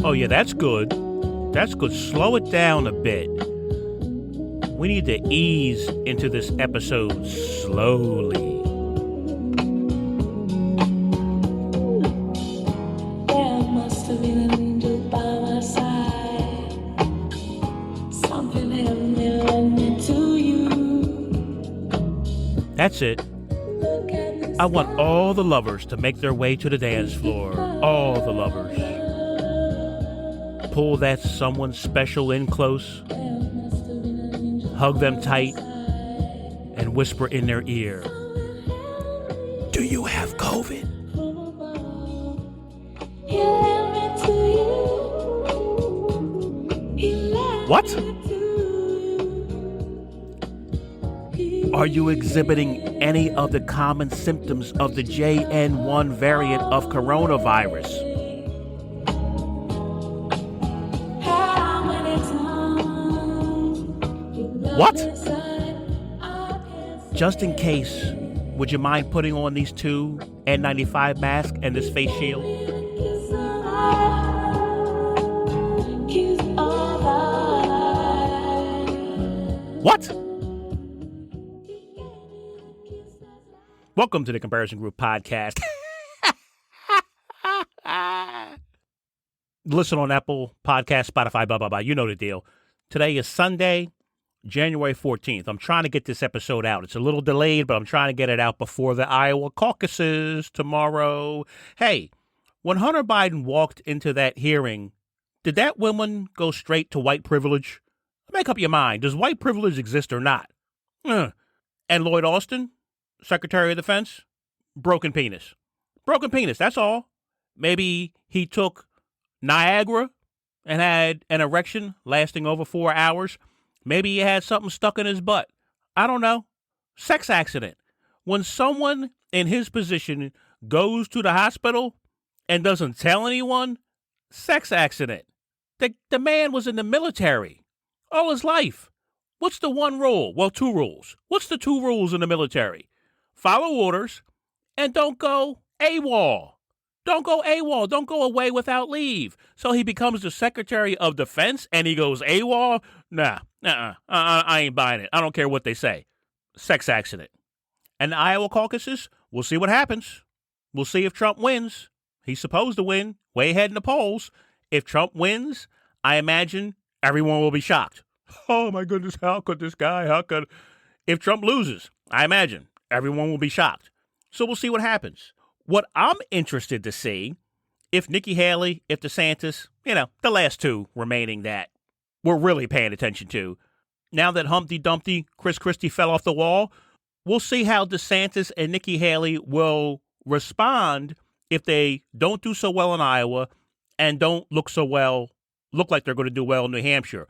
Oh, yeah, that's good. That's good. Slow it down a bit. We need to ease into this episode slowly. There must have been an angel by my side. Something had led me to you. That's it. Look at this I want all the lovers to make their way to the dance floor. All the lovers. Pull that someone special in close. Hug them tight and whisper in their ear, "Do you have COVID?" What? Are you exhibiting any of the common symptoms of the JN1 variant of coronavirus? What? Just in case, would you mind putting on these two N95 masks and this face shield? What? Welcome to the Comparison Group Podcast. Listen on Apple Podcast, Spotify, blah, blah, blah. You know the deal. Today is Sunday, January 14th. I'm trying to get this episode out. It's a little delayed, but I'm trying to get it out before the Iowa caucuses tomorrow. Hey, when Hunter Biden walked into that hearing, did that woman go straight to white privilege? Make up your mind. Does white privilege exist or not? And Lloyd Austin, Secretary of Defense, broken penis. Broken penis, that's all. Maybe he took Niagara and had an erection lasting over 4 hours. Maybe he had something stuck in his butt. I don't know. Sex accident. When someone in his position goes to the hospital and doesn't tell anyone, sex accident. The man was in the military all his life. What's the one rule? Well, two rules. What's the two rules in the military? Follow orders and don't go AWOL. Don't go AWOL. Don't go away without leave. So he becomes the Secretary of Defense and he goes AWOL? Nah, I ain't buying it. I don't care what they say. Sex accident. And the Iowa caucuses, we'll see what happens. We'll see if Trump wins. He's supposed to win, way ahead in the polls. If Trump wins, I imagine everyone will be shocked. Oh my goodness, how could this guy, If Trump loses, I imagine everyone will be shocked. So we'll see what happens. What I'm interested to see, if Nikki Haley, if DeSantis, the last two remaining that we're really paying attention to, now that Humpty Dumpty, Chris Christie fell off the wall, we'll see how DeSantis and Nikki Haley will respond if they don't do so well in Iowa and don't look like they're going to do well in New Hampshire.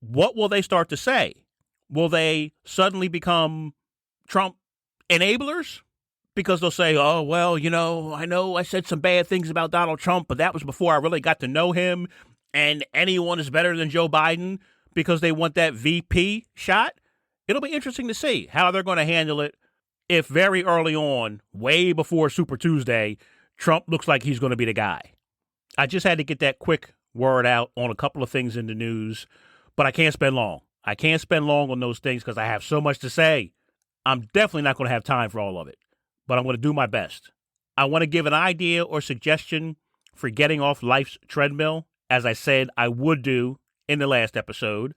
What will they start to say? Will they suddenly become Trump enablers? Because they'll say, oh, well, I know I said some bad things about Donald Trump, but that was before I really got to know him, and anyone is better than Joe Biden because they want that VP shot. It'll be interesting to see how they're going to handle it if very early on, way before Super Tuesday, Trump looks like he's going to be the guy. I just had to get that quick word out on a couple of things in the news, but I can't spend long. I can't spend long on those things because I have so much to say. I'm definitely not going to have time for all of it, but I'm going to do my best. I want to give an idea or suggestion for getting off life's treadmill, as I said I would do in the last episode.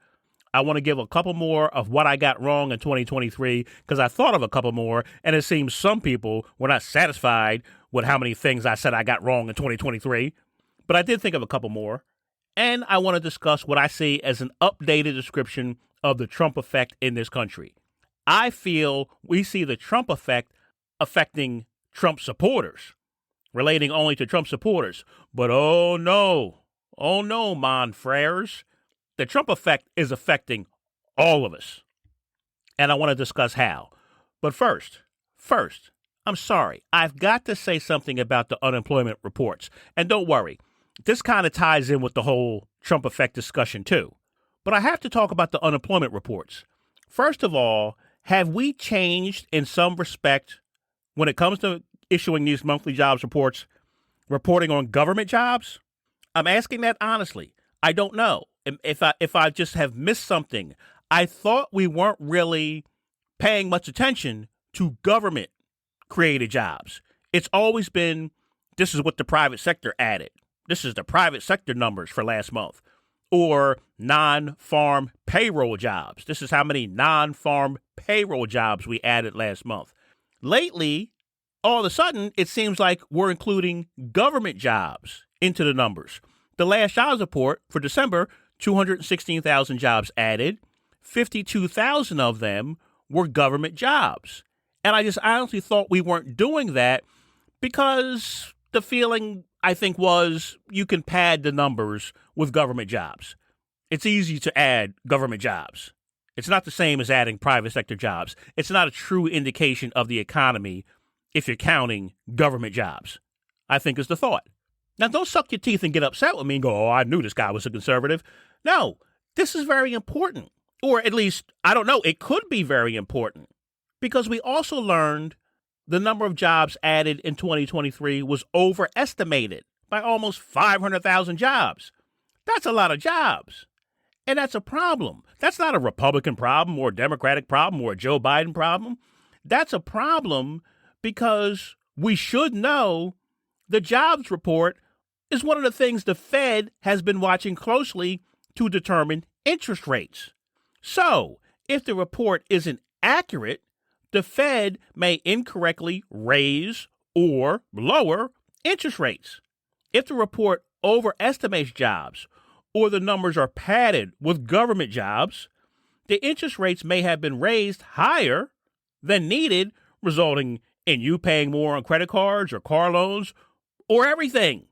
I want to give a couple more of what I got wrong in 2023 because I thought of a couple more, and it seems some people were not satisfied with how many things I said I got wrong in 2023, but I did think of a couple more. And I want to discuss what I see as an updated description of the Trump effect in this country. I feel we see the Trump effect affecting Trump supporters, relating only to Trump supporters. But oh no, mon frères, the Trump effect is affecting all of us. And I want to discuss how. But first, I'm sorry. I've got to say something about the unemployment reports. And don't worry, this kind of ties in with the whole Trump effect discussion too. But I have to talk about the unemployment reports. First of all, have we changed in some respect when it comes to issuing these monthly jobs reports, reporting on government jobs? I'm asking that honestly. I don't know. If I just have missed something, I thought we weren't really paying much attention to government created jobs. It's always been, this is what the private sector added. This is the private sector numbers for last month. Or non-farm payroll jobs. This is how many non-farm payroll jobs we added last month. Lately, all of a sudden, it seems like we're including government jobs into the numbers. The last jobs report for December, 216,000 jobs added. 52,000 of them were government jobs. And I just honestly thought we weren't doing that because the feeling, I think, was you can pad the numbers with government jobs. It's easy to add government jobs. It's not the same as adding private sector jobs. It's not a true indication of the economy if you're counting government jobs, I think is the thought. Now, don't suck your teeth and get upset with me and go, oh, I knew this guy was a conservative. No, this is very important. Or at least, I don't know, it could be very important because we also learned the number of jobs added in 2023 was overestimated by almost 500,000 jobs. That's a lot of jobs. And that's a problem. That's not a Republican problem or a Democratic problem or a Joe Biden problem. That's a problem because we should know the jobs report is one of the things the Fed has been watching closely to determine interest rates. So if the report isn't accurate, the Fed may incorrectly raise or lower interest rates. If the report overestimates jobs or the numbers are padded with government jobs, the interest rates may have been raised higher than needed, resulting in you paying more on credit cards or car loans or everything.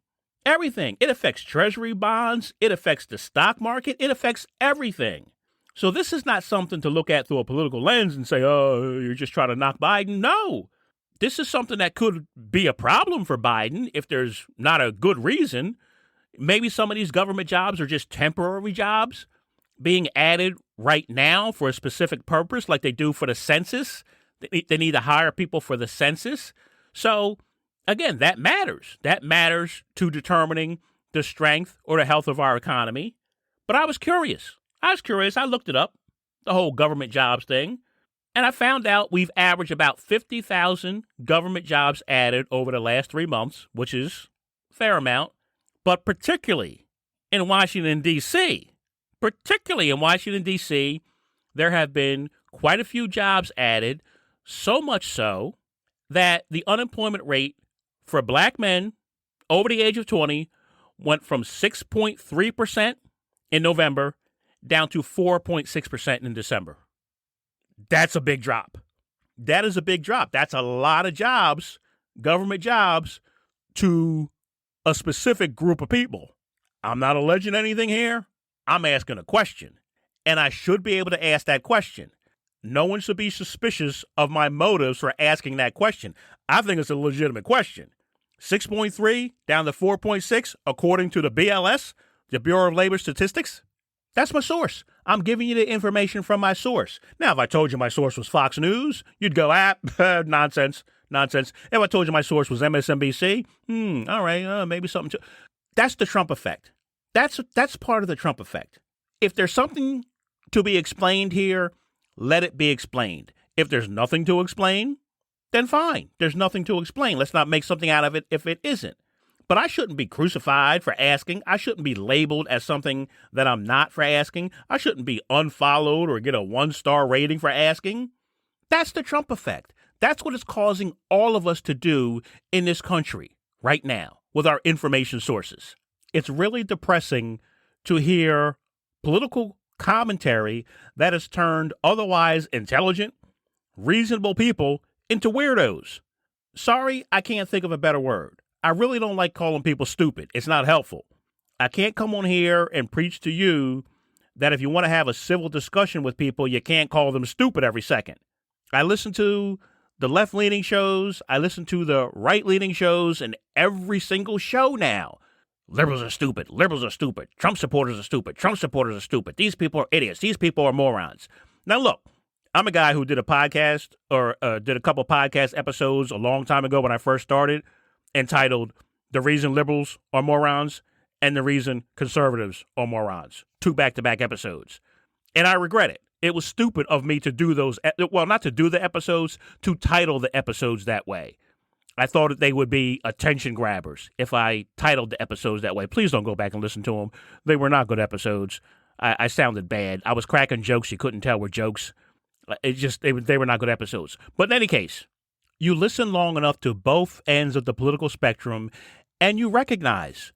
Everything. It affects treasury bonds. It affects the stock market. It affects everything. So this is not something to look at through a political lens and say, oh, you're just trying to knock Biden. No, this is something that could be a problem for Biden if there's not a good reason. Maybe some of these government jobs are just temporary jobs being added right now for a specific purpose, like they do for the census. They need to hire people for the census. So again, that matters. That matters to determining the strength or the health of our economy. But I was curious. I looked it up, the whole government jobs thing, and I found out we've averaged about 50,000 government jobs added over the last 3 months, which is a fair amount, but particularly in Washington, D.C., there have been quite a few jobs added, so much so that the unemployment rate for black men over the age of 20 went from 6.3% in November down to 4.6% in December. That's a big drop. That is a big drop. That's a lot of jobs, government jobs, to a specific group of people. I'm not alleging anything here. I'm asking a question, and I should be able to ask that question. No one should be suspicious of my motives for asking that question. I think it's a legitimate question. 6.3 down to 4.6, according to the BLS, the Bureau of Labor Statistics. That's my source. I'm giving you the information from my source. Now, if I told you my source was Fox News, you'd go, nonsense. If I told you my source was MSNBC, all right, maybe something. That's the Trump effect. That's part of the Trump effect. If there's something to be explained here, let it be explained. If there's nothing to explain, then fine. There's nothing to explain. Let's not make something out of it if it isn't. But I shouldn't be crucified for asking. I shouldn't be labeled as something that I'm not for asking. I shouldn't be unfollowed or get a 1-star rating for asking. That's the Trump effect. That's what it's causing all of us to do in this country right now with our information sources. It's really depressing to hear political commentary that has turned otherwise intelligent, reasonable people into weirdos. Sorry, I can't think of a better word. I really don't like calling people stupid. It's not helpful. I can't come on here and preach to you that if you want to have a civil discussion with people, you can't call them stupid every second. I listen to the left-leaning shows. I listen to the right-leaning shows, and every single show now. Liberals are stupid. Liberals are stupid. Trump supporters are stupid. Trump supporters are stupid. These people are idiots. These people are morons. Now, look, I'm a guy who did a podcast or did a couple podcast episodes a long time ago when I first started, entitled The Reason Liberals Are Morons and The Reason Conservatives Are Morons. 2 back-to-back episodes. And I regret it. It was stupid of me to do those, not to do the episodes, to title the episodes that way. I thought that they would be attention grabbers if I titled the episodes that way. Please don't go back and listen to them. They were not good episodes. I sounded bad. I was cracking jokes you couldn't tell were jokes. They were not good episodes. But in any case, you listen long enough to both ends of the political spectrum, and you recognize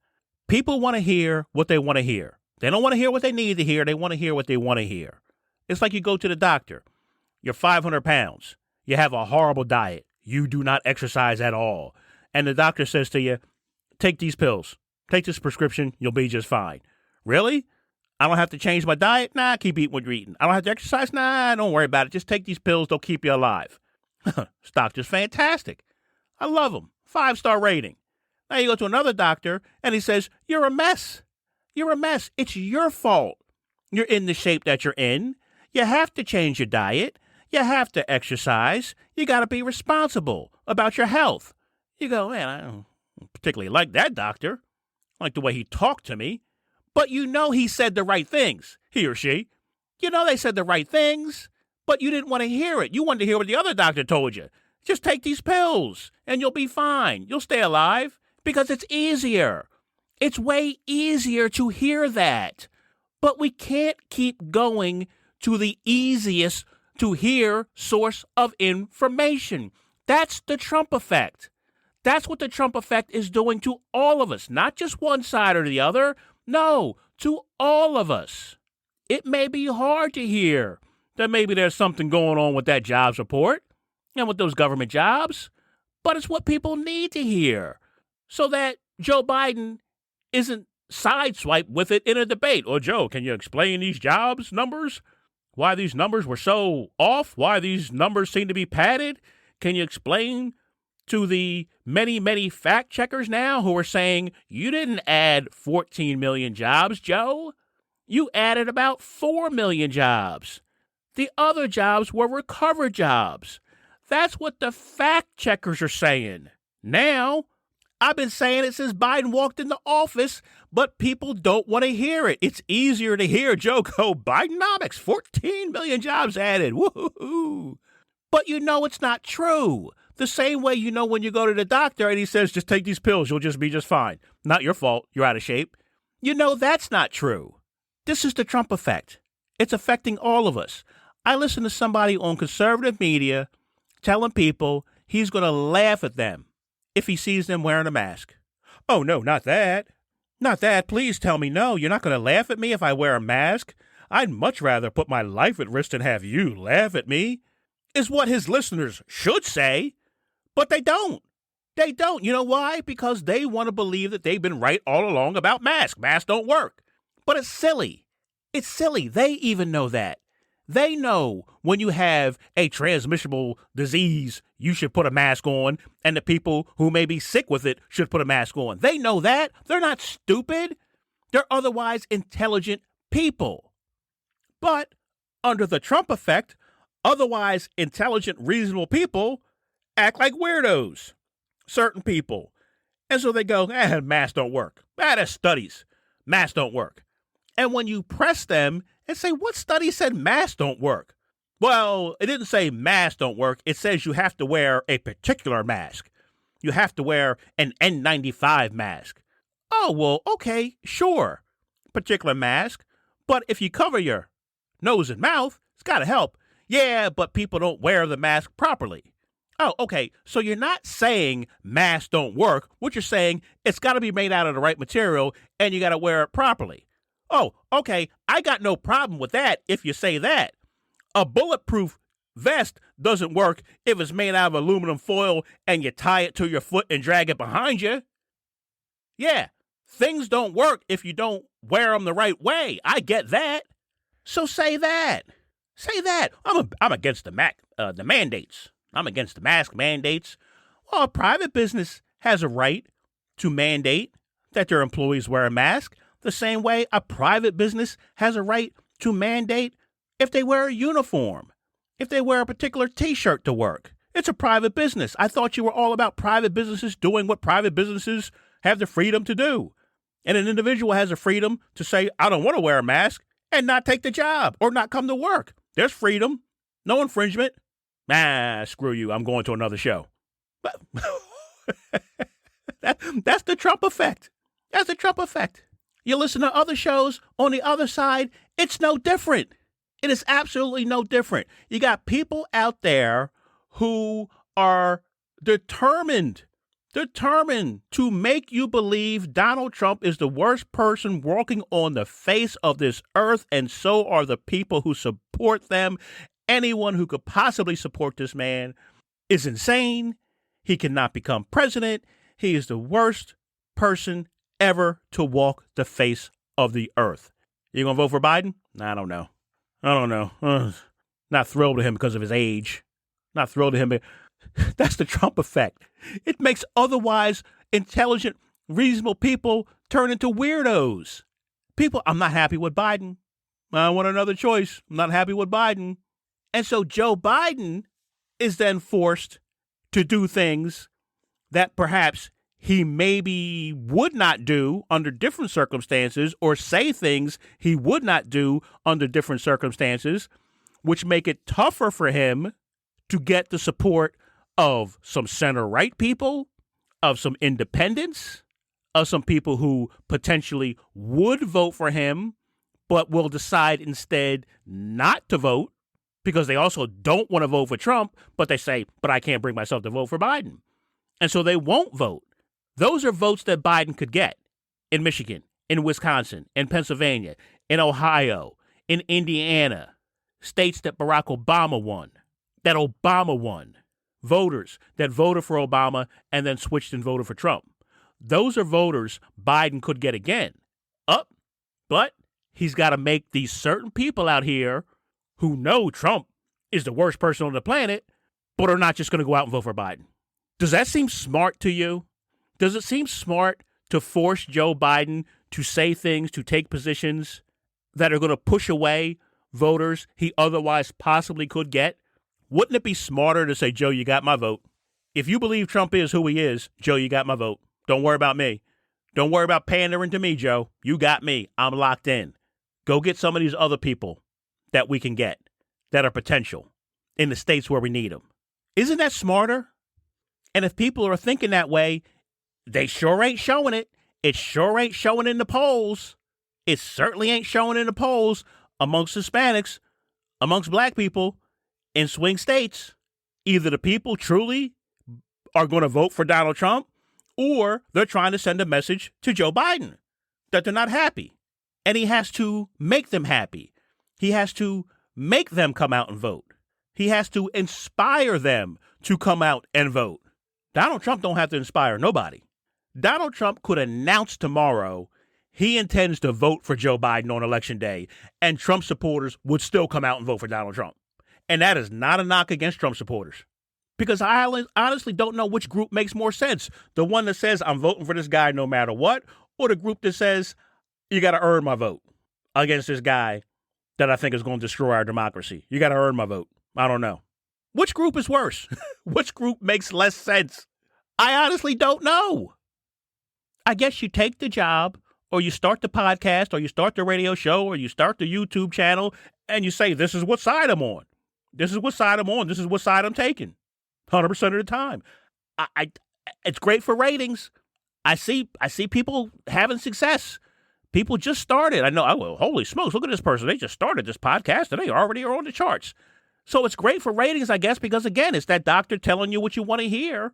people want to hear what they want to hear. They don't want to hear what they need to hear. They want to hear what they want to hear. It's like you go to the doctor. You're 500 pounds. You have a horrible diet. You do not exercise at all. And the doctor says to you, take these pills. Take this prescription. You'll be just fine. Really? I don't have to change my diet? Nah, keep eating what you're eating. I don't have to exercise? Nah, don't worry about it. Just take these pills. They'll keep you alive. This doctor's fantastic. I love him. 5-star rating. Now you go to another doctor and he says, you're a mess. You're a mess. It's your fault. You're in the shape that you're in. You have to change your diet. You have to exercise. You got to be responsible about your health. You go, man, I don't particularly like that doctor. I like the way he talked to me. But you know he said the right things, he or she. You know they said the right things, but you didn't want to hear it. You wanted to hear what the other doctor told you. Just take these pills, and you'll be fine. You'll stay alive because it's easier. It's way easier to hear that. But we can't keep going to the easiest to hear source of information. That's the Trump effect. That's what the Trump effect is doing to all of us, not just one side or the other. No, to all of us. It may be hard to hear that maybe there's something going on with that jobs report and with those government jobs, but it's what people need to hear so that Joe Biden isn't sideswiped with it in a debate. Or, Joe, can you explain these jobs numbers? Why these numbers were so off? Why these numbers seem to be padded? Can you explain to the many, many fact checkers now who are saying you didn't add 14 million jobs, Joe? You added about 4 million jobs. The other jobs were recovered jobs. That's what the fact checkers are saying. Now, I've been saying it since Biden walked into office, but people don't want to hear it. It's easier to hear Joe go, Bidenomics, 14 million jobs added. Woo-hoo-hoo. But you know it's not true. The same way you know when you go to the doctor and he says, just take these pills, you'll just be just fine. Not your fault. You're out of shape. You know that's not true. This is the Trump effect. It's affecting all of us. I listen to somebody on conservative media telling people he's going to laugh at them if he sees them wearing a mask. Oh, no, not that. Not that. Please tell me no. You're not going to laugh at me if I wear a mask? I'd much rather put my life at risk than have you laugh at me, is what his listeners should say. But they don't. They don't. You know why? Because they want to believe that they've been right all along about masks. Masks don't work. But it's silly. It's silly. They even know that. They know when you have a transmissible disease, you should put a mask on, and the people who may be sick with it should put a mask on. They know that. They're not stupid. They're otherwise intelligent people. But under the Trump effect, otherwise intelligent, reasonable people act like weirdos. Certain people. And so they go, masks don't work. That's studies. Masks don't work. And when you press them and say, what study said masks don't work? Well, it didn't say masks don't work. It says you have to wear a particular mask. You have to wear an N95 mask. Oh, well, okay, sure. Particular mask. But if you cover your nose and mouth, it's got to help. Yeah, but people don't wear the mask properly. Oh, okay. So you're not saying masks don't work. What you're saying, it's got to be made out of the right material and you got to wear it properly. Oh, okay. I got no problem with that if you say that. A bulletproof vest doesn't work if it's made out of aluminum foil and you tie it to your foot and drag it behind you. Yeah, things don't work if you don't wear them the right way. I get that. So say that. Say that. I'm against the mandates. I'm against the mask mandates. Well, a private business has a right to mandate that their employees wear a mask, the same way a private business has a right to mandate if they wear a uniform. if they wear a particular T-shirt to work. It's a private business. I thought you were all about private businesses doing what private businesses have the freedom to do. And an individual has the freedom to say, I don't want to wear a mask and not take the job or not come to work. There's freedom. No infringement. Screw you. I'm going to another show. But that's the Trump effect. That's the Trump effect. You listen to other shows on the other side, it's no different. It is absolutely no different. You got people out there who are determined to make you believe Donald Trump is the worst person walking on the face of this earth, and so are the people who support them. Anyone who could possibly support this man is insane. He cannot become president. He is the worst person ever to walk the face of the earth. You gonna vote for Biden? I don't know. Not thrilled with him because of his age. Not thrilled with him. That's the Trump effect. It makes otherwise intelligent, reasonable people turn into weirdos. People, I'm not happy with Biden. I want another choice. I'm not happy with Biden. And so Joe Biden is then forced to do things that perhaps he maybe would not do under different circumstances, or say things he would not do under different circumstances, which make it tougher for him to get the support of some center-right people, of some independents, of some people who potentially would vote for him, but will decide instead not to vote because they also don't want to vote for Trump, but they say, but I can't bring myself to vote for Biden. And so they won't vote. Those are votes that Biden could get in Michigan, in Wisconsin, in Pennsylvania, in Ohio, in Indiana, states that Barack Obama won, that Obama won, voters that voted for Obama and then switched and voted for Trump. Those are voters Biden could get again. But he's got to make these certain people out here who know Trump is the worst person on the planet, but are not just going to go out and vote for Biden. Does that seem smart to you? Does it seem smart to force Joe Biden to say things, to take positions that are going to push away voters he otherwise possibly could get? Wouldn't it be smarter to say, Joe, you got my vote? If you believe Trump is who he is, Joe, you got my vote. Don't worry about me. Don't worry about pandering to me, Joe. You got me. I'm locked in. Go get some of these other people that we can get that are potential in the states where we need them. Isn't that smarter? And if people are thinking that way, they sure ain't showing it. It sure ain't showing in the polls. It certainly ain't showing in the polls amongst Hispanics, amongst black people in swing states. Either the people truly are going to vote for Donald Trump, or they're trying to send a message to Joe Biden that they're not happy. And he has to make them happy. He has to make them come out and vote. He has to inspire them to come out and vote. Donald Trump don't have to inspire nobody. Donald Trump could announce tomorrow he intends to vote for Joe Biden on Election Day, and Trump supporters would still come out and vote for Donald Trump. And that is not a knock against Trump supporters, because I honestly don't know which group makes more sense. The one that says I'm voting for this guy no matter what, or the group that says you got to earn my vote against this guy that I think is going to destroy our democracy. You got to earn my vote. I don't know. Which group is worse? Which group makes less sense? I honestly don't know. I guess you take the job, or you start the podcast, or you start the radio show, or you start the YouTube channel, and you say, this is what side I'm on. This is what side I'm on. This is what side I'm taking. 100% of the time. It's great for ratings. I see people having success. People just started. I know, holy smokes, look at this person. They just started this podcast, and they already are on the charts. So it's great for ratings, I guess, because, again, it's that doctor telling you what you want to hear,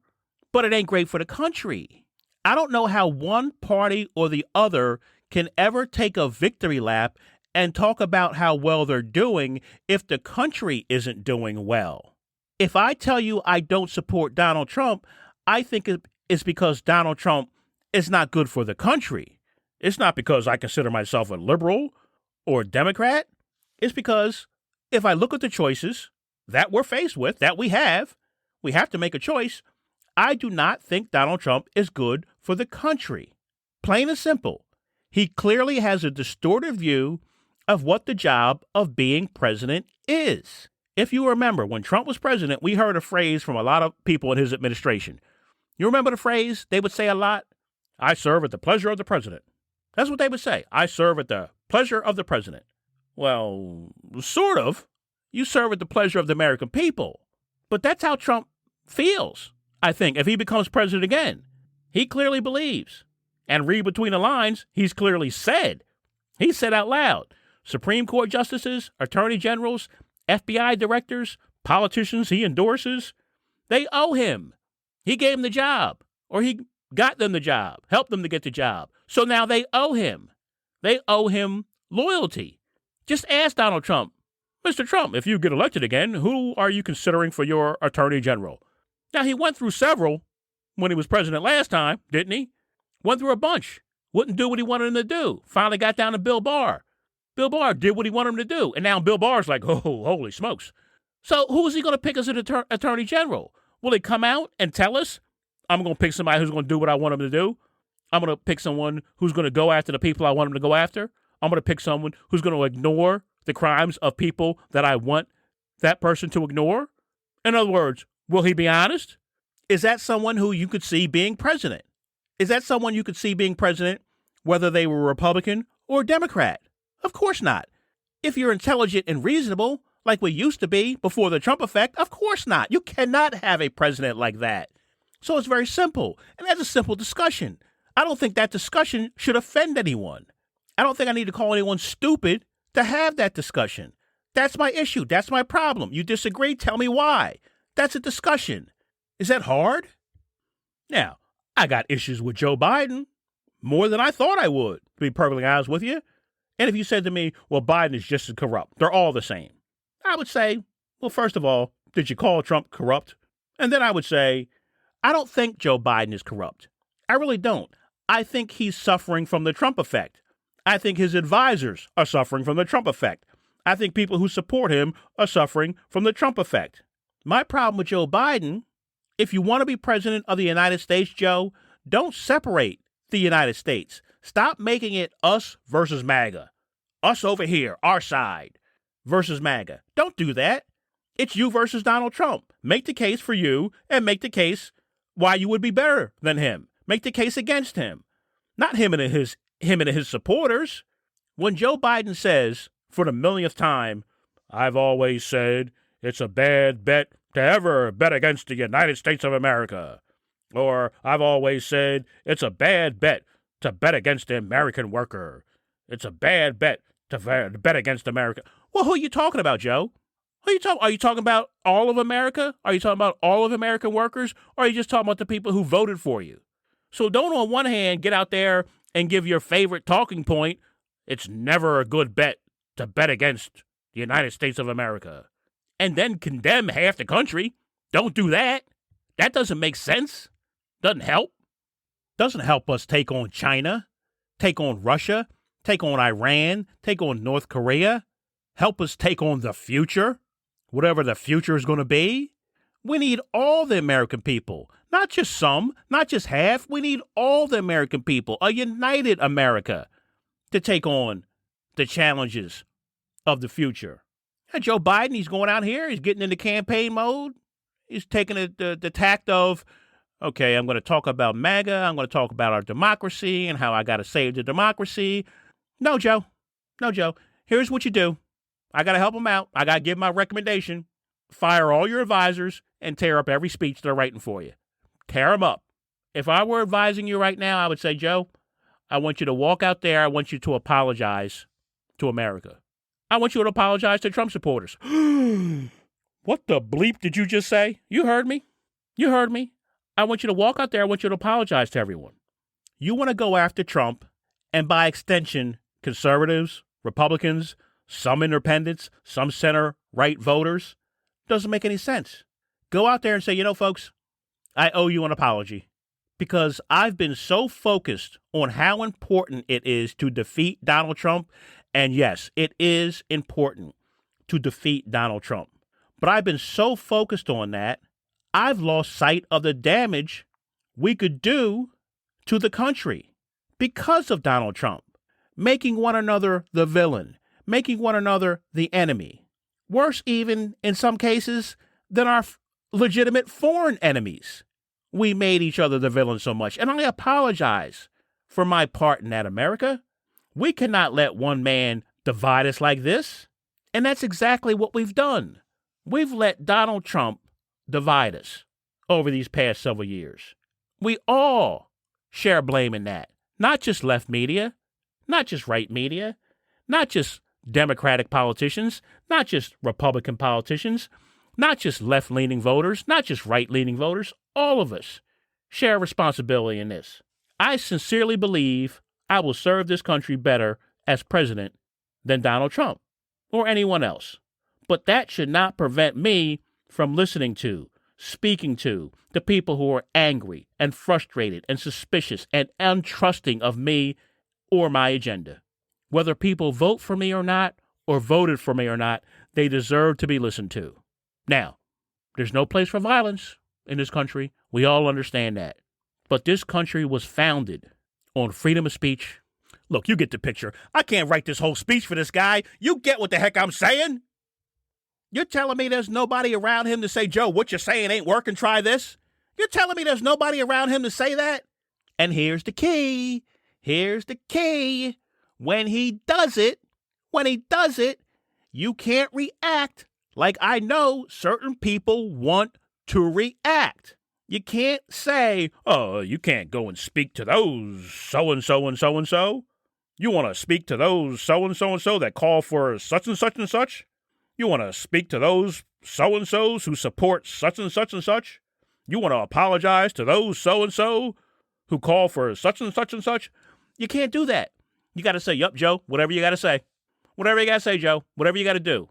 but it ain't great for the country. I don't know how one party or the other can ever take a victory lap and talk about how well they're doing if the country isn't doing well. If I tell you I don't support Donald Trump, I think it's because Donald Trump is not good for the country. It's not because I consider myself a liberal or a Democrat. It's because if I look at the choices that we're faced with, that we have to make a choice. I do not think Donald Trump is good for the country. Plain and simple. He clearly has a distorted view of what the job of being president is. If you remember, when Trump was president, we heard a phrase from a lot of people in his administration. You remember the phrase they would say a lot? I serve at the pleasure of the president. That's what they would say. I serve at the pleasure of the president. Well, sort of. You serve at the pleasure of the American people. But that's how Trump feels, I think, if he becomes president again. He clearly believes. And read between the lines, he's clearly said. He said out loud, Supreme Court justices, attorney generals, FBI directors, politicians he endorses, they owe him. He gave them the job, or he got them the job, helped them to get the job. So now they owe him. They owe him loyalty. Just ask Donald Trump, Mr. Trump, if you get elected again, who are you considering for your attorney general? Now, he went through several when he was president last time, didn't he? Went through a bunch. Wouldn't do what he wanted him to do. Finally got down to Bill Barr. Bill Barr did what he wanted him to do. And now Bill Barr's like, oh, holy smokes. So who is he going to pick as an attorney general? Will he come out and tell us, I'm going to pick somebody who's going to do what I want him to do? I'm going to pick someone who's going to go after the people I want him to go after? I'm going to pick someone who's going to ignore the crimes of people that I want that person to ignore? In other words, will he be honest? Is that someone who you could see being president? Is that someone you could see being president, whether they were Republican or Democrat? Of course not. If you're intelligent and reasonable, like we used to be before the Trump effect, of course not. You cannot have a president like that. So it's very simple. And that's a simple discussion. I don't think that discussion should offend anyone. I don't think I need to call anyone stupid to have that discussion. That's my issue. That's my problem. You disagree? Tell me why. That's a discussion. Is that hard? Now, I got issues with Joe Biden more than I thought I would, to be perfectly honest with you. And if you said to me, well, Biden is just as corrupt, they're all the same, I would say, well, first of all, did you call Trump corrupt? And then I would say, I don't think Joe Biden is corrupt. I really don't. I think he's suffering from the Trump effect. I think his advisors are suffering from the Trump effect. I think people who support him are suffering from the Trump effect. My problem with Joe Biden, if you want to be president of the United States, Joe, don't separate the United States. Stop making it us versus MAGA. Us over here, our side, versus MAGA. Don't do that. It's you versus Donald Trump. Make the case for you and make the case why you would be better than him. Make the case against him. Not him and his supporters. When Joe Biden says, for the millionth time, I've always said it's a bad bet to ever bet against the United States of America. Or I've always said it's a bad bet to bet against the American worker. It's a bad bet to bet against America. Well, who are you talking about, Joe? Are you talking about all of America? Are you talking about all of American workers? Or are you just talking about the people who voted for you? So don't on one hand get out there and give your favorite talking point, it's never a good bet to bet against the United States of America, and then condemn half the country. Don't do that. That doesn't make sense. Doesn't help. Doesn't help us take on China, take on Russia, take on Iran, take on North Korea, help us take on the future, whatever the future is going to be. We need all the American people, not just some, not just half. We need all the American people, a united America, to take on the challenges of the future. And Joe Biden, he's going out here, he's getting into campaign mode. He's taking the tact of, okay, I'm going to talk about MAGA, I'm going to talk about our democracy and how I got to save the democracy. No, Joe. Here's what you do. I got to help them out. I got to give my recommendation. Fire all your advisors and tear up every speech they're writing for you. Tear them up. If I were advising you right now, I would say, Joe, I want you to walk out there. I want you to apologize to America. I want you to apologize to Trump supporters. What the bleep did you just say? You heard me. I want you to walk out there. I want you to apologize to everyone. You want to go after Trump and by extension, conservatives, Republicans, some independents, some center-right voters. Doesn't make any sense. Go out there and say, you know, folks, I owe you an apology because I've been so focused on how important it is to defeat Donald Trump. And yes, it is important to defeat Donald Trump. But I've been so focused on that, I've lost sight of the damage we could do to the country because of Donald Trump, making one another the villain, making one another the enemy. Worse even, in some cases, than our legitimate foreign enemies. We made each other the villain so much. And I apologize for my part in that, America. We cannot let one man divide us like this. And that's exactly what we've done. We've let Donald Trump divide us over these past several years. We all share blame in that. Not just left media, not just right media, not just Democratic politicians, not just Republican politicians, not just left-leaning voters, not just right-leaning voters. All of us share responsibility in this. I sincerely believe I will serve this country better as president than Donald Trump or anyone else. But that should not prevent me from listening to, speaking to the people who are angry and frustrated and suspicious and untrusting of me or my agenda. Whether people vote for me or not, or voted for me or not, they deserve to be listened to. Now, there's no place for violence in this country. We all understand that. But this country was founded on freedom of speech. Look, you get the picture. I can't write this whole speech for this guy. You get what the heck I'm saying? You're telling me there's nobody around him to say, Joe, what you're saying ain't working, try this? You're telling me there's nobody around him to say that? And here's the key. Here's the key. When he does it, you can't react like I know certain people want to react. You can't say, oh, you can't go and speak to those so-and-so and so-and-so. You want to speak to those so-and-so and so that call for such and such and such? You want to speak to those so-and-sos who support such and such and such? You want to apologize to those so-and-so who call for such and such and such? You can't do that. You got to say, yup, Joe, whatever you got to say. Whatever you got to say, Joe, whatever you got to do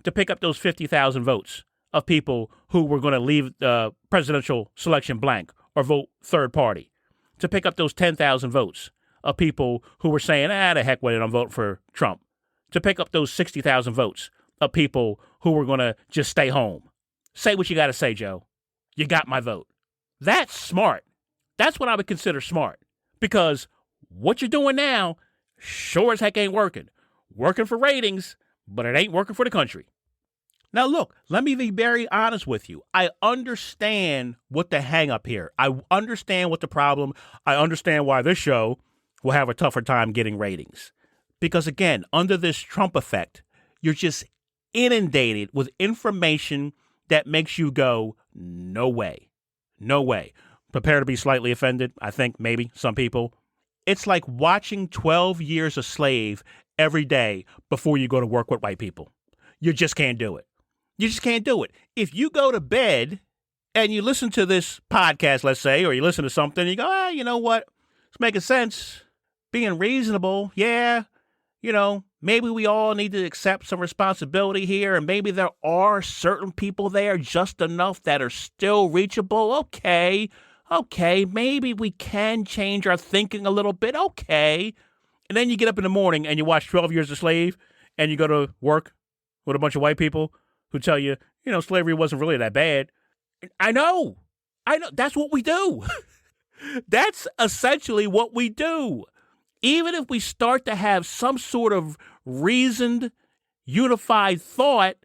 to pick up those 50,000 votes of people who were going to leave the presidential selection blank or vote third party, to pick up those 10,000 votes of people who were saying, the heck with it, I'm voting for Trump, to pick up those 60,000 votes of people who were going to just stay home. Say what you got to say, Joe. You got my vote. That's smart. That's what I would consider smart, because what you're doing now sure as heck ain't working. Working for ratings, but it ain't working for the country. Now, look, let me be very honest with you. I understand what the hang up here. I understand what the problem. I understand why this show will have a tougher time getting ratings. Because again, under this Trump effect, you're just inundated with information that makes you go, no way, no way. Prepare to be slightly offended, I think, maybe, some people. It's like watching 12 Years a Slave every day before you go to work with white people. You just can't do it. You just can't do it. If you go to bed and you listen to this podcast, let's say, or you listen to something, and you go, you know what? It's making sense. Being reasonable. Yeah. Maybe we all need to accept some responsibility here, and maybe there are certain people there just enough that are still reachable. Okay, maybe we can change our thinking a little bit. Okay. And then you get up in the morning and you watch 12 Years a Slave, and you go to work with a bunch of white people who tell you, slavery wasn't really that bad. I know. That's what we do. That's essentially what we do. Even if we start to have some sort of reasoned, unified thought,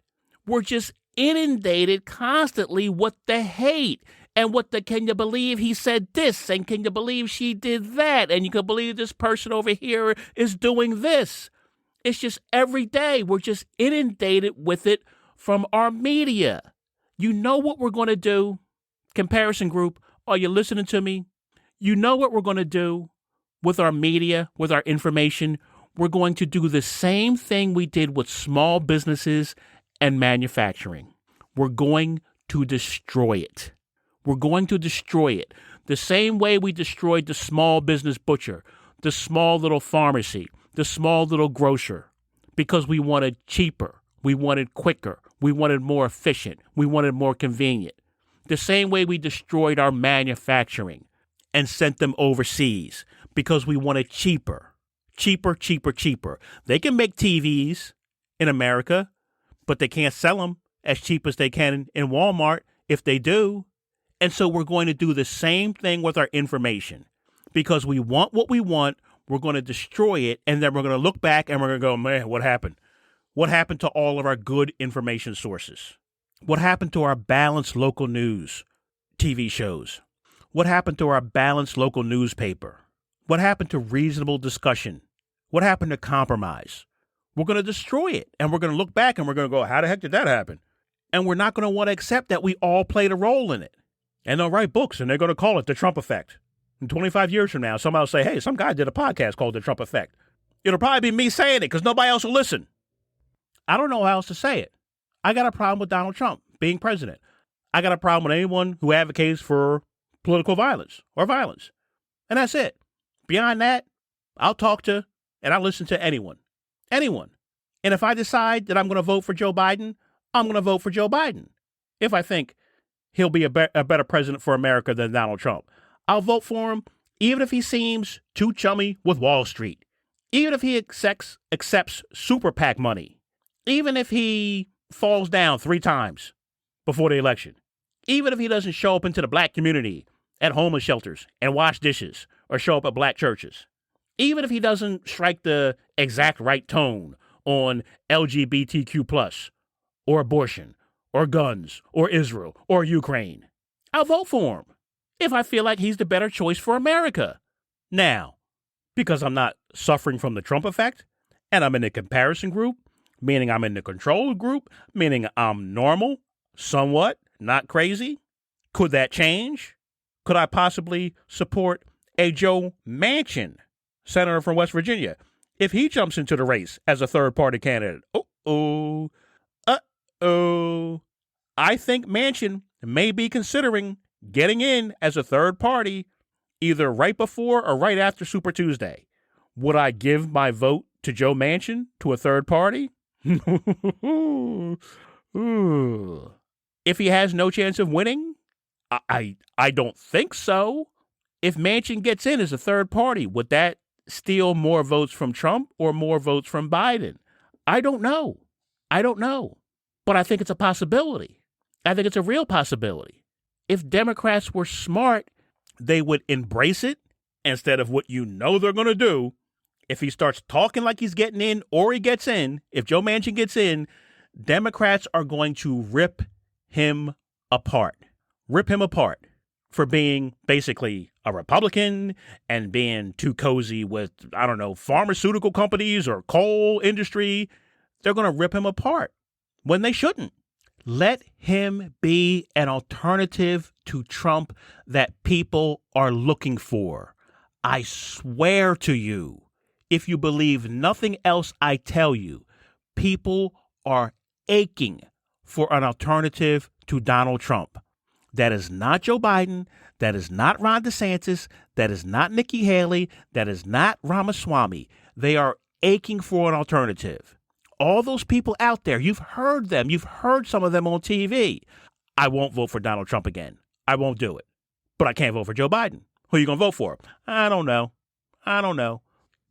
we're just inundated constantly with the hate and what the, can you believe he said this? And can you believe she did that? And you can believe this person over here is doing this. It's just every day we're just inundated with it from our media. You know what we're going to do? Comparison group, are you listening to me? You know what we're going to do with our media, with our information? We're going to do the same thing we did with small businesses and manufacturing. We're going to destroy it. We're going to destroy it. The same way we destroyed the small business butcher, the small little pharmacy, the small little grocer, because we wanted cheaper, we wanted quicker, we wanted more efficient, we wanted more convenient. The same way we destroyed our manufacturing and sent them overseas because we wanted cheaper. They can make TVs in America, but they can't sell them as cheap as they can in Walmart if they do. And so we're going to do the same thing with our information. Because we want what we want, we're going to destroy it, and then we're going to look back and we're going to go, man, what happened? What happened to all of our good information sources? What happened to our balanced local news TV shows? What happened to our balanced local newspaper? What happened to reasonable discussion? What happened to compromise? We're going to destroy it, and we're going to look back and we're going to go, how the heck did that happen? And we're not going to want to accept that we all played a role in it. And they'll write books, and they're going to call it the Trump effect. And 25 years from now, somebody will say, hey, some guy did a podcast called the Trump effect. It'll probably be me saying it because nobody else will listen. I don't know how else to say it. I got a problem with Donald Trump being president. I got a problem with anyone who advocates for political violence or violence. And that's it. Beyond that, I'll talk to and I'll listen to anyone. Anyone. And if I decide that I'm going to vote for Joe Biden, I'm going to vote for Joe Biden. If I think he'll be a better president for America than Donald Trump, I'll vote for him, even if he seems too chummy with Wall Street, even if he accepts super PAC money, even if he falls down 3 times before the election, even if he doesn't show up into the black community at homeless shelters and wash dishes or show up at black churches, even if he doesn't strike the exact right tone on LGBTQ+, or abortion, or guns, or Israel, or Ukraine, I'll vote for him if I feel like he's the better choice for America. Now, because I'm not suffering from the Trump effect, and I'm in the comparison group, meaning I'm in the control group, meaning I'm normal, somewhat, not crazy, could that change? Could I possibly support a Joe Manchin, senator from West Virginia, if he jumps into the race as a third-party candidate? I think Manchin may be considering getting in as a third party either right before or right after Super Tuesday. Would I give my vote to Joe Manchin, to a third party? If he has no chance of winning, I don't think so. If Manchin gets in as a third party, would that steal more votes from Trump or more votes from Biden? I don't know. But I think it's a possibility. I think it's a real possibility. If Democrats were smart, they would embrace it instead of what you know they're going to do. If he starts talking like he's getting in or he gets in, if Joe Manchin gets in, Democrats are going to rip him apart for being basically a Republican and being too cozy with, pharmaceutical companies or coal industry. They're going to rip him apart when they shouldn't. Let him be an alternative to Trump that people are looking for. I swear to you, if you believe nothing else I tell you, people are aching for an alternative to Donald Trump. That is not Joe Biden. That is not Ron DeSantis. That is not Nikki Haley. That is not Ramaswamy. They are aching for an alternative. All those people out there, you've heard them. You've heard some of them on TV. I won't vote for Donald Trump again. I won't do it. But I can't vote for Joe Biden. Who are you going to vote for? I don't know.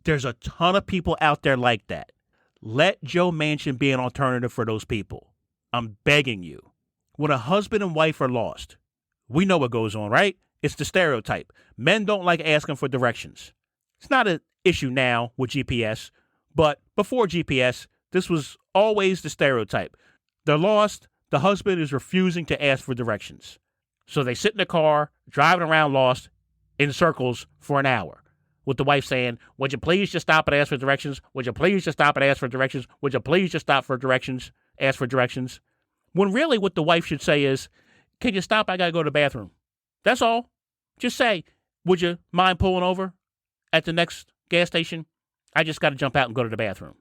There's a ton of people out there like that. Let Joe Manchin be an alternative for those people. I'm begging you. When a husband and wife are lost, we know what goes on, right? It's the stereotype. Men don't like asking for directions. It's not an issue now with GPS, but before GPS, this was always the stereotype. They're lost. The husband is refusing to ask for directions. So they sit in the car, driving around lost in circles for an hour, with the wife saying, would you please just stop and ask for directions? Would you please just stop and ask for directions? Would you please just stop for directions? Ask for directions. When really what the wife should say is, can you stop? I got to go to the bathroom. That's all. Just say, would you mind pulling over at the next gas station? I just got to jump out and go to the bathroom.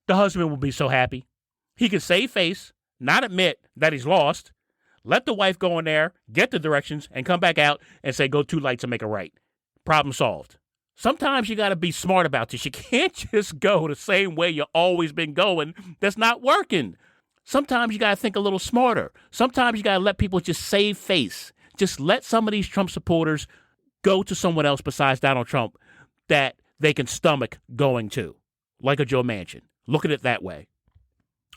The husband will be so happy. He can save face, not admit that he's lost, let the wife go in there, get the directions, and come back out and say, go 2 lights and make a right. Problem solved. Sometimes you got to be smart about this. You can't just go the same way you've always been going. That's not working. Sometimes you got to think a little smarter. Sometimes you got to let people just save face. Just let some of these Trump supporters go to someone else besides Donald Trump that they can stomach going to, like a Joe Manchin. Look at it that way.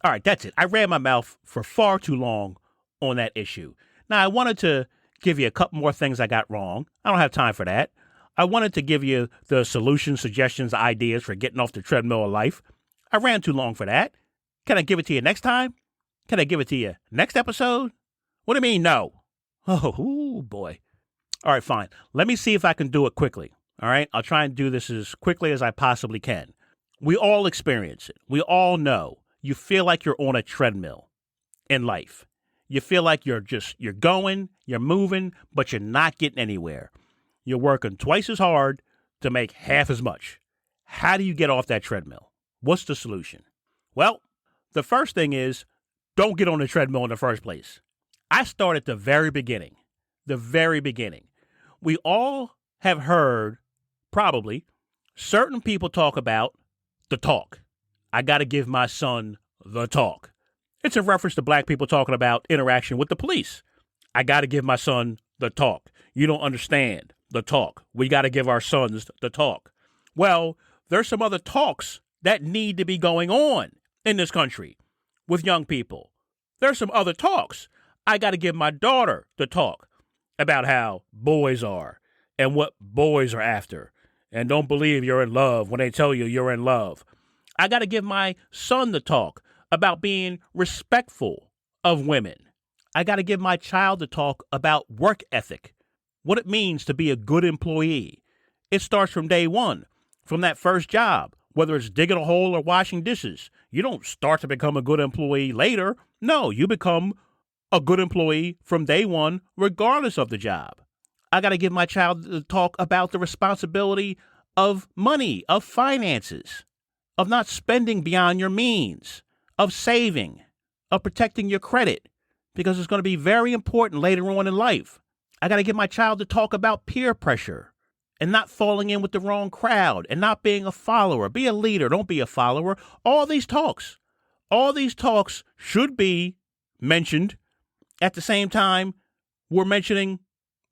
All right, that's it. I ran my mouth for far too long on that issue. Now, I wanted to give you a couple more things I got wrong. I don't have time for that. I wanted to give you the solutions, suggestions, ideas for getting off the treadmill of life. I ran too long for that. Can I give it to you next time? Can I give it to you next episode? What do you mean, no? Oh, boy. All right, fine. Let me see if I can do it quickly. All right? I'll try and do this as quickly as I possibly can. We all experience it. We all know. You feel like you're on a treadmill in life. You feel like you're going, you're moving, but you're not getting anywhere. You're working twice as hard to make half as much. How do you get off that treadmill? What's the solution? Well, the first thing is don't get on the treadmill in the first place. I start at the very beginning. The very beginning. We all have heard, probably, certain people talk about the talk. I got to give my son the talk. It's a reference to black people talking about interaction with the police. I got to give my son the talk. You don't understand the talk. We got to give our sons the talk. Well, there's some other talks that need to be going on in this country with young people. There's some other talks. I got to give my daughter the talk about how boys are and what boys are after. And don't believe you're in love when they tell you you're in love. I got to give my son the talk about being respectful of women. I got to give my child the talk about work ethic, what it means to be a good employee. It starts from day one, from that first job, whether it's digging a hole or washing dishes. You don't start to become a good employee later. No, you become a good employee from day one, regardless of the job. I got to give my child the talk about the responsibility of money, of finances, of not spending beyond your means, of saving, of protecting your credit, because it's going to be very important later on in life. I got to get my child to talk about peer pressure and not falling in with the wrong crowd and not being a follower. Be a leader. Don't be a follower. All these talks should be mentioned at the same time we're mentioning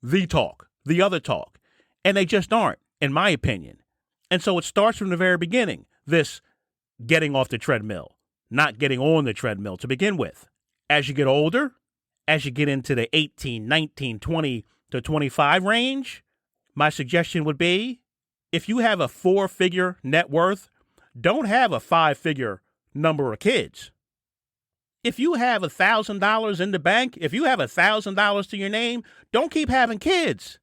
the talk, the other talk, and they just aren't, in my opinion. And so it starts from the very beginning, this getting off the treadmill, not getting on the treadmill to begin with. As you get older, as you get into the 18, 19, 20 to 25 range, my suggestion would be, if you have a 4-figure net worth, don't have a 5-figure number of kids. If you have $1,000 in the bank, if you have $1,000 to your name, don't keep having kids.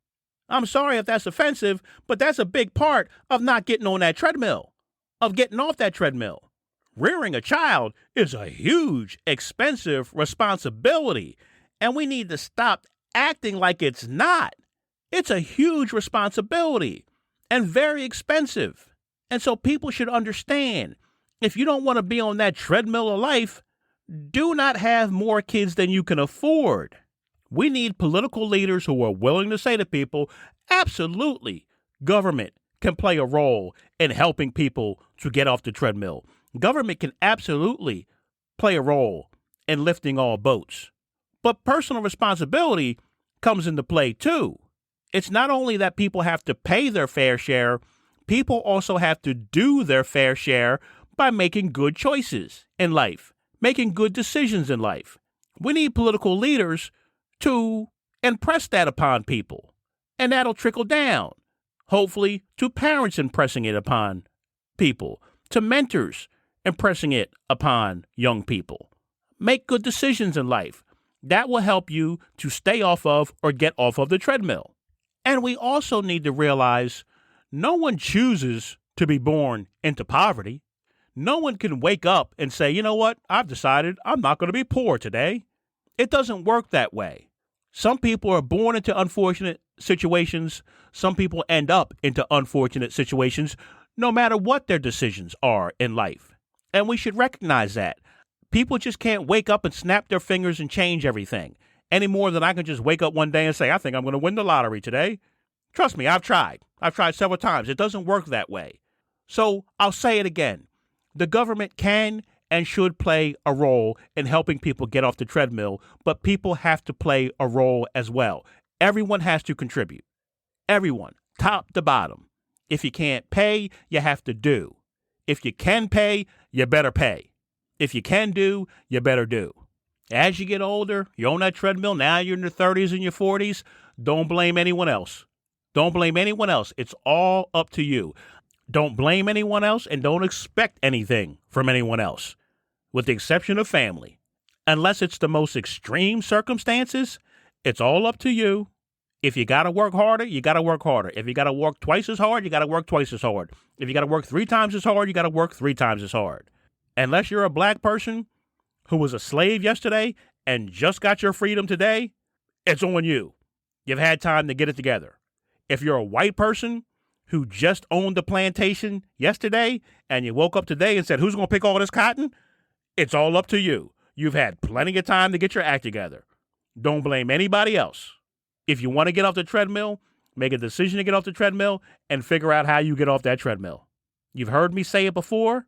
I'm sorry if that's offensive, but that's a big part of not getting on that treadmill, of getting off that treadmill. Rearing a child is a huge, expensive responsibility, and we need to stop acting like it's not. It's a huge responsibility and very expensive. And so people should understand, if you don't want to be on that treadmill of life, do not have more kids than you can afford. We need political leaders who are willing to say to people, absolutely, government can play a role in helping people to get off the treadmill. Government can absolutely play a role in lifting all boats. But personal responsibility comes into play too. It's not only that people have to pay their fair share, people also have to do their fair share by making good choices in life, making good decisions in life. We need political leaders to impress that upon people, and that'll trickle down, hopefully, to parents impressing it upon people, to mentors impressing it upon young people. Make good decisions in life. That will help you to stay off of or get off of the treadmill. And we also need to realize no one chooses to be born into poverty. No one can wake up and say, you know what, I've decided I'm not going to be poor today. It doesn't work that way. Some people are born into unfortunate situations. Some people end up into unfortunate situations, no matter what their decisions are in life. And we should recognize that. People just can't wake up and snap their fingers and change everything any more than I can just wake up one day and say, I think I'm going to win the lottery today. Trust me, I've tried. I've tried several times. It doesn't work that way. So I'll say it again. The government can and should play a role in helping people get off the treadmill, but people have to play a role as well. Everyone has to contribute. Everyone, top to bottom. If you can't pay, you have to do. If you can pay, you better pay. If you can do, you better do. As you get older, you're on that treadmill, now you're in your 30s and your 40s, don't blame anyone else. Don't blame anyone else. It's all up to you. Don't blame anyone else and don't expect anything from anyone else. with the exception of family. Unless it's the most extreme circumstances, it's all up to you. If you got to work harder, you got to work harder. If you got to work twice as hard, you got to work twice as hard. If you got to work 3 times as hard, you got to work 3 times as hard. Unless you're a black person who was a slave yesterday and just got your freedom today, it's on you. You've had time to get it together. If you're a white person who just owned the plantation yesterday and you woke up today and said, who's going to pick all this cotton? It's all up to you. You've had plenty of time to get your act together. Don't blame anybody else. If you want to get off the treadmill, make a decision to get off the treadmill and figure out how you get off that treadmill. You've heard me say it before.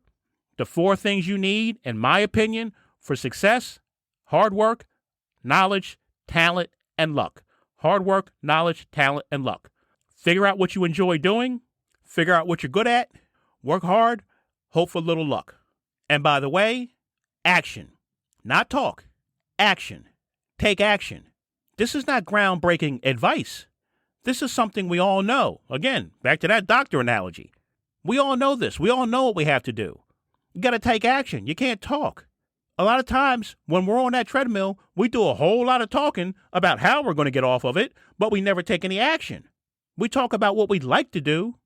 The 4 things you need, in my opinion, for success: hard work, knowledge, talent, and luck. Hard work, knowledge, talent, and luck. Figure out what you enjoy doing. Figure out what you're good at. Work hard. Hope for a little luck. And by the way, action. Not talk. Action. Take action. This is not groundbreaking advice. This is something we all know. Again, back to that doctor analogy. We all know this. We all know what we have to do. You got to take action. You can't talk. A lot of times when we're on that treadmill, we do a whole lot of talking about how we're going to get off of it, but we never take any action. We talk about what we'd like to do,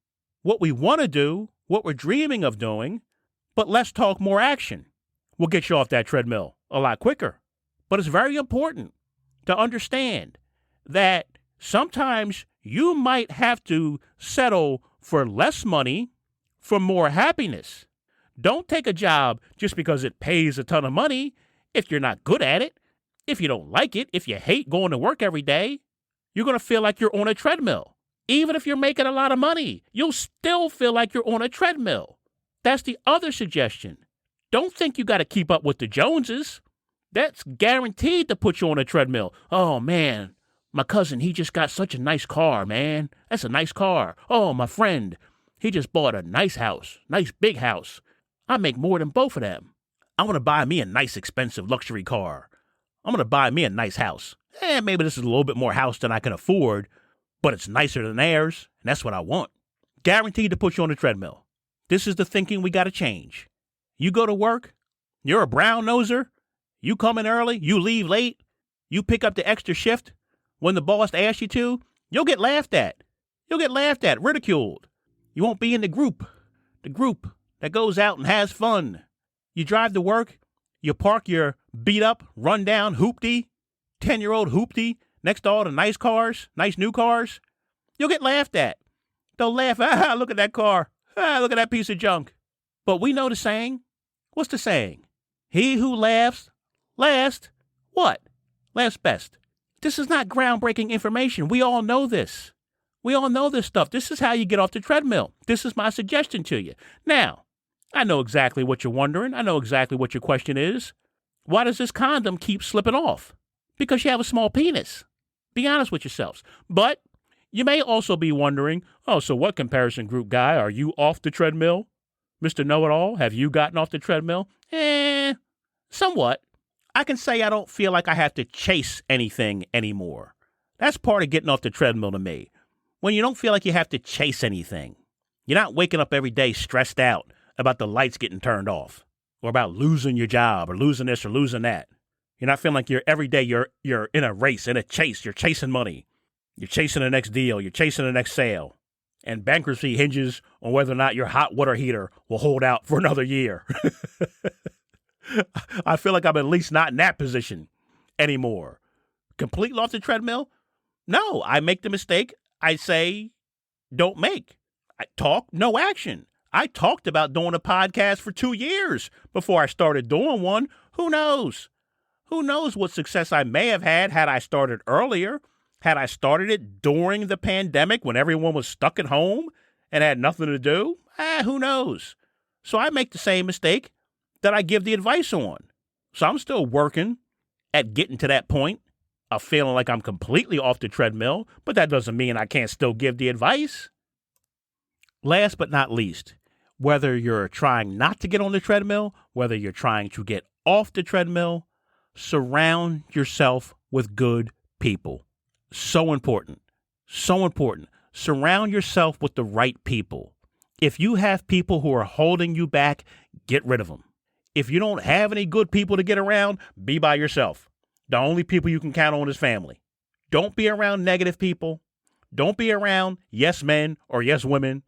what we want to do, what we're dreaming of doing, but less talk, more action. We'll get you off that treadmill a lot quicker. But it's very important to understand that sometimes you might have to settle for less money for more happiness. Don't take a job just because it pays a ton of money if you're not good at it, if you don't like it, if you hate going to work every day. You're going to feel like you're on a treadmill. Even if you're making a lot of money, you'll still feel like you're on a treadmill. That's the other suggestion. Don't think you got to keep up with the Joneses. That's guaranteed to put you on a treadmill. Oh, man, my cousin, he just got such a nice car, man. That's a nice car. Oh, my friend, he just bought a nice house, nice big house. I make more than both of them. I want to buy me a nice, expensive luxury car. I'm going to buy me a nice house. Maybe this is a little bit more house than I can afford, but it's nicer than theirs, and that's what I want. Guaranteed to put you on a treadmill. This is the thinking we got to change. You go to work, you're a brown noser, you come in early, you leave late, you pick up the extra shift when the boss asks you to, you'll get laughed at. You'll get laughed at, ridiculed. You won't be in the group that goes out and has fun. You drive to work, you park your beat up, run down hoopty, 10-year-old hoopty next to all the nice cars, nice new cars. You'll get laughed at. They'll laugh, look at that car, look at that piece of junk. But we know the saying. What's the saying? He who laughs last, what? Laughs best. This is not groundbreaking information. We all know this. We all know this stuff. This is how you get off the treadmill. This is my suggestion to you. Now, I know exactly what you're wondering. I know exactly what your question is. Why does this condom keep slipping off? Because you have a small penis. Be honest with yourselves. But you may also be wondering, so what comparison group guy? Are you off the treadmill? Mr. Know-It-All, have you gotten off the treadmill? Somewhat. I can say I don't feel like I have to chase anything anymore. That's part of getting off the treadmill to me. When you don't feel like you have to chase anything. You're not waking up every day stressed out about the lights getting turned off or about losing your job or losing this or losing that. You're not feeling like every day you're in a race, in a chase. You're chasing money. You're chasing the next deal. You're chasing the next sale. And bankruptcy hinges on whether or not your hot water heater will hold out for another year. I feel like I'm at least not in that position anymore. Completely off the treadmill? No, I make the mistake I say don't make. I talk, no action. I talked about doing a podcast for 2 years before I started doing one. Who knows? Who knows what success I may have had I started earlier? Had I started it during the pandemic when everyone was stuck at home and had nothing to do? Who knows? So I make the same mistake that I give the advice on. So I'm still working at getting to that point of feeling like I'm completely off the treadmill, but that doesn't mean I can't still give the advice. Last but not least, whether you're trying not to get on the treadmill, whether you're trying to get off the treadmill, surround yourself with good people. So important. So important. Surround yourself with the right people. If you have people who are holding you back, get rid of them. If you don't have any good people to get around, be by yourself. The only people you can count on is family. Don't be around negative people. Don't be around yes men or yes women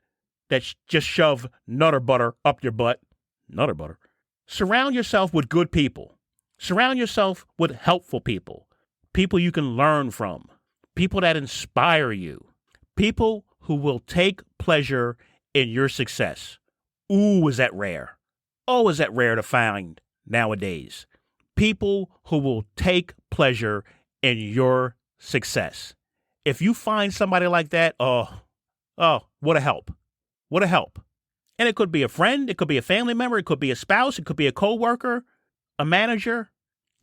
that just shove nutter butter up your butt. Nutter butter. Surround yourself with good people. Surround yourself with helpful people. People you can learn from. People that inspire you. People who will take pleasure in your success. Ooh, is that rare. Oh, is that rare to find nowadays. People who will take pleasure in your success. If you find somebody like that, oh, what a help. What a help. And it could be a friend, it could be a family member, it could be a spouse, it could be a coworker, a manager,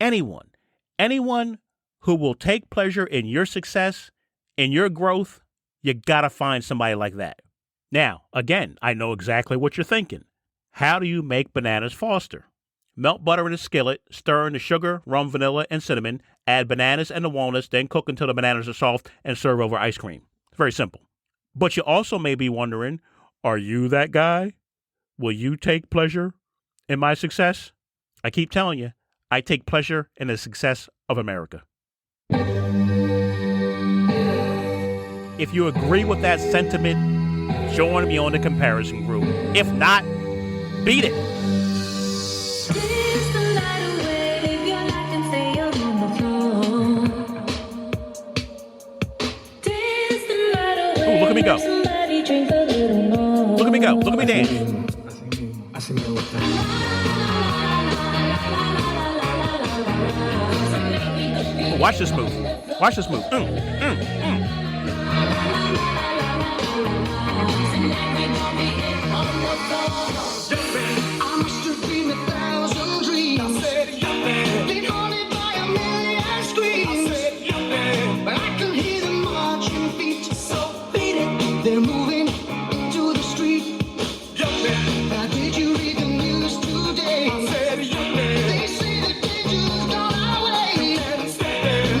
anyone. Anyone who will take pleasure in your success, in your growth, you gotta find somebody like that. Now, again, I know exactly what you're thinking. How do you make bananas Foster? Melt butter in a skillet, stir in the sugar, rum, vanilla, and cinnamon, add bananas and the walnuts, then cook until the bananas are soft and serve over ice cream. It's very simple. But you also may be wondering, are you that guy? Will you take pleasure in my success? I keep telling you, I take pleasure in the success of America. If you agree with that sentiment, join me on the comparison group. If not, beat it. Ooh, look at me go. Look at me go. Look at me dance. Oh, watch this move. Watch this move. They're moving into the street. Now did you read the news today? They say the danger's gone our way,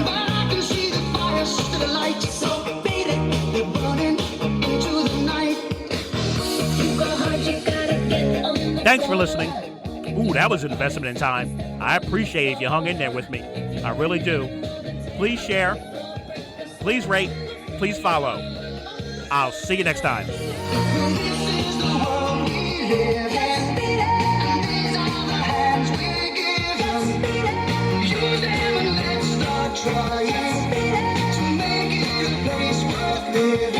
but I can see the fire still alight. So beat it, they're burning into the night. You go hard, you gotta get on the Thanks for listening. Ooh, that was an investment in time. I appreciate it if you hung in there with me. I really do. Please share. Please rate. Please follow. I'll see you next time. This is the world we live in. These are the hands we give. Use them and let's start trying to make it a place worth living.